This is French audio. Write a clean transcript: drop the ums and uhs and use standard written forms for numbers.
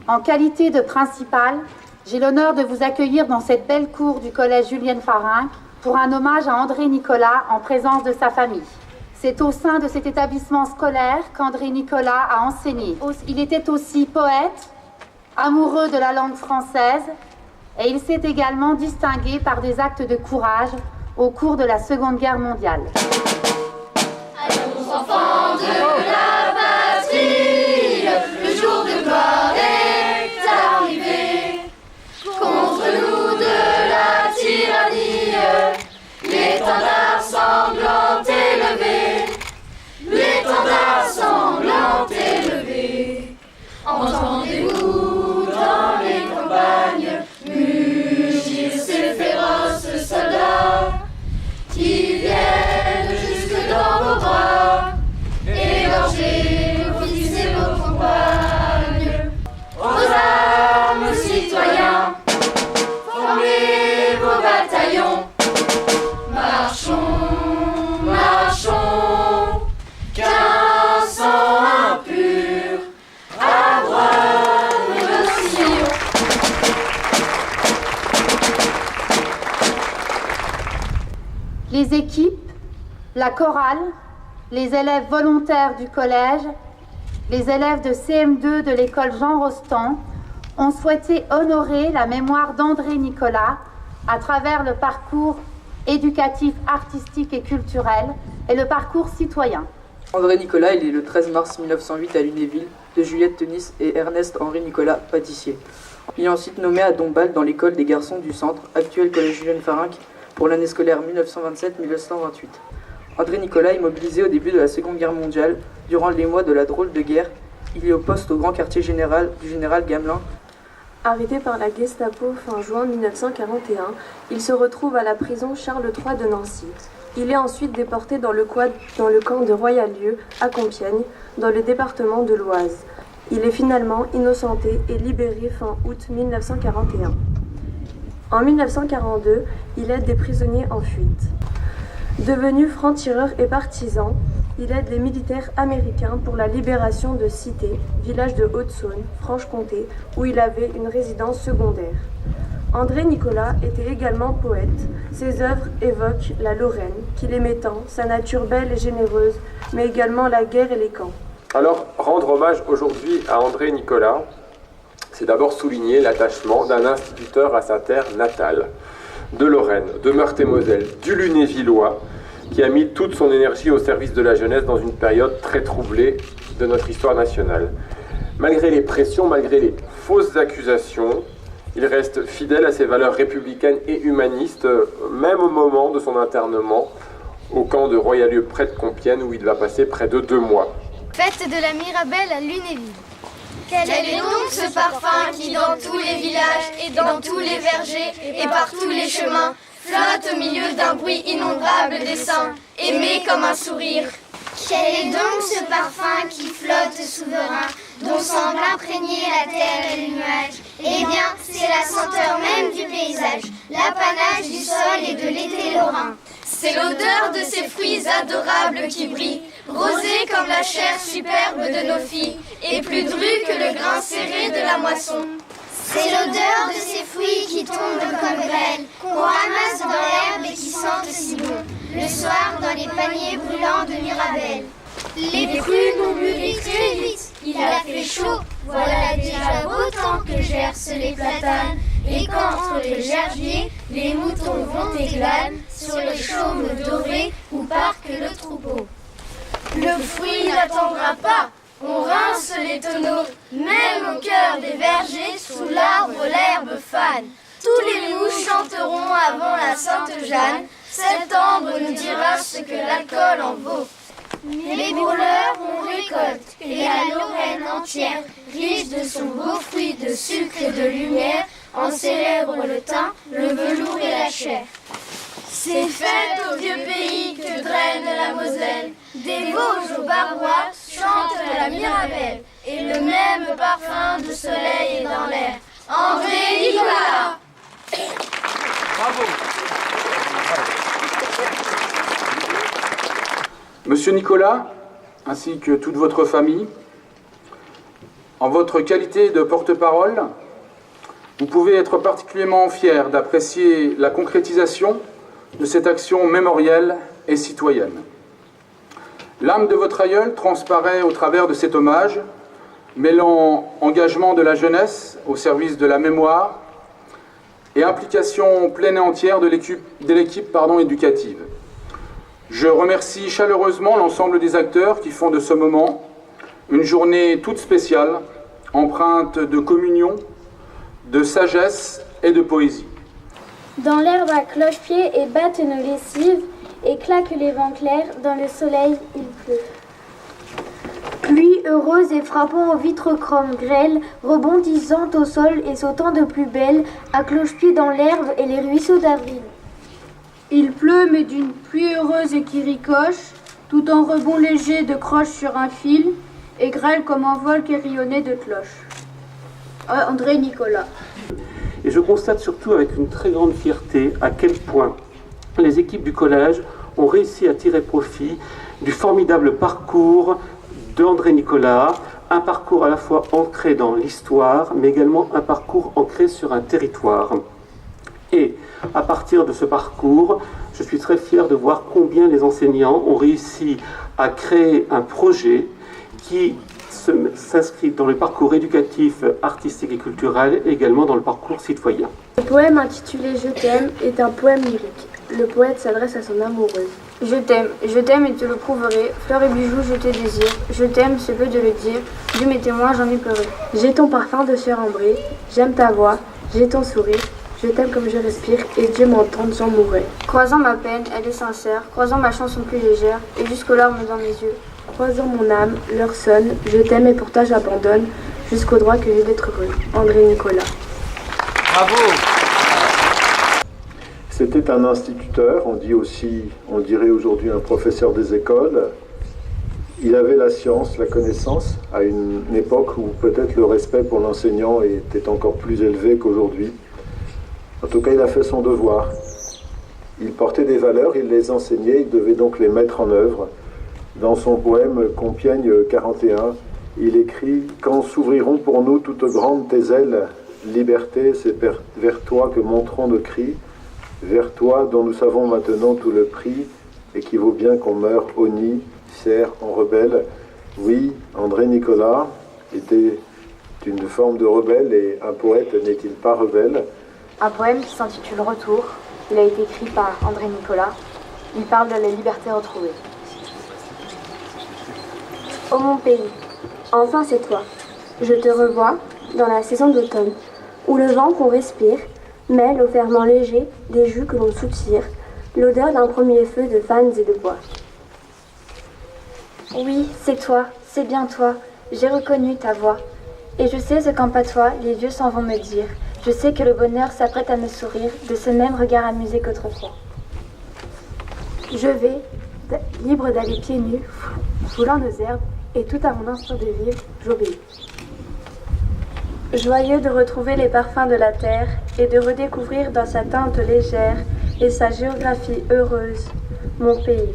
En qualité de principale, j'ai l'honneur de vous accueillir dans cette belle cour du collège Julienne Farinck pour un hommage à André Nicolas en présence de sa famille. C'est au sein de cet établissement scolaire qu'André Nicolas a enseigné. Il était aussi poète, amoureux de la langue française, et il s'est également distingué par des actes de courage au cours de la Seconde Guerre mondiale. Allons enfants de la patrie, le jour de gloire est arrivé. Contre nous de la tyrannie, l'étendard sanglant est levé. L'étendard sanglant est levé. Entendez-vous dans les campagnes mugir ces féroces soldats qui viennent jusque dans vos bras, égorger vos fils et vos compagnes. Aux armes, citoyens, formez vos bataillons. Marchons, marchons, qu'un sang impur abroie nos sillons. Les équipes, la chorale, les élèves volontaires du collège, les élèves de CM2 de l'école Jean Rostand ont souhaité honorer la mémoire d'André Nicolas à travers le parcours éducatif, artistique et culturel et le parcours citoyen. André Nicolas est né le 13 mars 1908 à Lunéville de Juliette Tenis et Ernest-Henri Nicolas, pâtissier. Il est ensuite nommé à Dombasle dans l'école des garçons du centre, actuel collège Julienne Farinck, pour l'année scolaire 1927-1928. André Nicolas est mobilisé au début de la Seconde Guerre mondiale. Durant les mois de la drôle de guerre, il est au poste au grand quartier général du général Gamelin. Arrêté par la Gestapo fin juin 1941, il se retrouve à la prison Charles III de Nancy. Il est ensuite déporté dans le camp de Royalieu à Compiègne, dans le département de l'Oise. Il est finalement innocenté et libéré fin août 1941. En 1942, il aide des prisonniers en fuite. Devenu franc-tireur et partisan, il aide les militaires américains pour la libération de Cité, village de Haute-Saône, Franche-Comté, où il avait une résidence secondaire. André Nicolas était également poète. Ses œuvres évoquent la Lorraine, qu'il aimait tant, sa nature belle et généreuse, mais également la guerre et les camps. Alors, rendre hommage aujourd'hui à André Nicolas, c'est d'abord souligner l'attachement d'un instituteur à sa terre natale, de Lorraine, de Meurthe-et-Moselle, du Lunévillois, qui a mis toute son énergie au service de la jeunesse dans une période très troublée de notre histoire nationale. Malgré les pressions, malgré les fausses accusations, il reste fidèle à ses valeurs républicaines et humanistes, même au moment de son internement au camp de Royalieu près de Compiègne, où il va passer près de 2 mois. Fête de la Mirabelle à Lunéville. Quel est donc ce parfum qui, dans tous les villages et dans tous les vergers et par tous les chemins, flotte au milieu d'un bruit innombrable des saints, aimé comme un sourire? Quel est donc ce parfum qui flotte souverain, dont semble imprégner la terre et les nuages? Eh bien, c'est la senteur même du paysage, l'apanage du sol et de l'été lorrain. C'est l'odeur de ces fruits adorables qui brillent, rosés comme la chair superbe de nos filles, et plus drus que le grain serré de la moisson. C'est l'odeur de ces fruits qui tombent comme grêle, qu'on ramasse dans l'herbe et qui sentent si bon, le soir dans les paniers brûlants de Mirabelle. Les prunes ont mûri très vite, il a fait chaud, voilà déjà beau temps que gercent les platanes, et qu'entre les gerbiers, les moutons vont et glanent sur les chaumes dorés où parque le troupeau. Le fruit n'attendra pas, on rince les tonneaux, même au cœur des vergers, sous l'arbre l'herbe fane. Tous les loups chanteront avant la Sainte Jeanne, septembre nous dira ce que l'alcool en vaut. Les bourleurs on récolte, et la Lorraine entière, riche de son beau fruit de sucre et de lumière, en célèbre le thym, le velours et la chair. C'est fête au vieux pays que draine la Moselle, des Vosges aux Barrois chante la Mirabelle, et le même parfum de soleil est dans l'air. André Nicolas. Bravo. Monsieur Nicolas, ainsi que toute votre famille, En votre qualité de porte-parole, vous pouvez être particulièrement fier d'apprécier la concrétisation de cette action mémorielle et citoyenne. L'âme de votre aïeul transparaît au travers de cet hommage, mêlant engagement de la jeunesse au service de la mémoire et implication pleine et entière de l'équipe éducative. Je remercie chaleureusement l'ensemble des acteurs qui font de ce moment une journée toute spéciale, empreinte de communion, de sagesse et de poésie. Dans l'herbe à cloche-pied et battent nos lessives, et claquent les vents clairs, dans le soleil il pleut. Pluie heureuse et frappant aux vitres chrome grêles, rebondissant au sol et sautant de plus belle, à cloche-pied dans l'herbe et les ruisseaux d'avril. Il pleut, mais d'une pluie heureuse et qui ricoche, tout en rebond léger de croche sur un fil, et grêle comme un vol qui rayonnait de cloche. André Nicolas. Et je constate surtout avec une très grande fierté à quel point les équipes du collège ont réussi à tirer profit du formidable parcours d'André Nicolas, un parcours à la fois ancré dans l'histoire, mais également un parcours ancré sur un territoire. Et à partir de ce parcours, je suis très fier de voir combien les enseignants ont réussi à créer un projet qui s'inscrit dans le parcours éducatif, artistique et culturel, et également dans le parcours citoyen. Le poème intitulé « Je t'aime » est un poème lyrique. Le poète s'adresse à son amoureuse. Je t'aime et te le prouverai, fleurs et bijoux je te désire, je t'aime, c'est peu de le dire, Dieu m'est témoin, j'en ai pleuré. J'ai ton parfum de chair ambrée, j'aime ta voix, j'ai ton sourire, je t'aime comme je respire, et Dieu m'entende, j'en mourrai. Croisant ma peine, elle est sincère, croisant ma chanson plus légère, et jusqu'aux larmes dans mes yeux. Croisant mon âme, l'heure sonne, je t'aime et pour toi j'abandonne, jusqu'au droit que j'ai d'être heureux. André Nicolas. Bravo! C'était un instituteur, on dirait aujourd'hui un professeur des écoles. Il avait la science, la connaissance, à une époque où peut-être le respect pour l'enseignant était encore plus élevé qu'aujourd'hui. En tout cas, il a fait son devoir. Il portait des valeurs, il les enseignait, il devait donc les mettre en œuvre. Dans son poème Compiègne 41, il écrit « Quand s'ouvriront pour nous toutes grandes tes ailes, liberté, c'est vers toi que monteront nos cris, vers toi dont nous savons maintenant tout le prix, et qui vaut bien qu'on meure honni, serre en rebelle. » Oui, André Nicolas était une forme de rebelle, et un poète n'est-il pas rebelle? Un poème qui s'intitule Retour. Il a été écrit par André Nicolas. Il parle de la liberté retrouvée. Ô mon pays, enfin c'est toi. Je te revois dans la saison d'automne, où le vent qu'on respire mêle au ferment léger des jus que l'on soutire, l'odeur d'un premier feu de fans et de bois. Oui, c'est toi, c'est bien toi, j'ai reconnu ta voix. Et je sais ce qu'en patois les vieux s'en vont me dire. Je sais que le bonheur s'apprête à me sourire de ce même regard amusé qu'autrefois. Je vais, libre d'aller pieds nus, foulant nos herbes, et tout à mon instinct de vivre, j'obéis. Joyeux de retrouver les parfums de la terre et de redécouvrir dans sa teinte légère et sa géographie heureuse mon pays.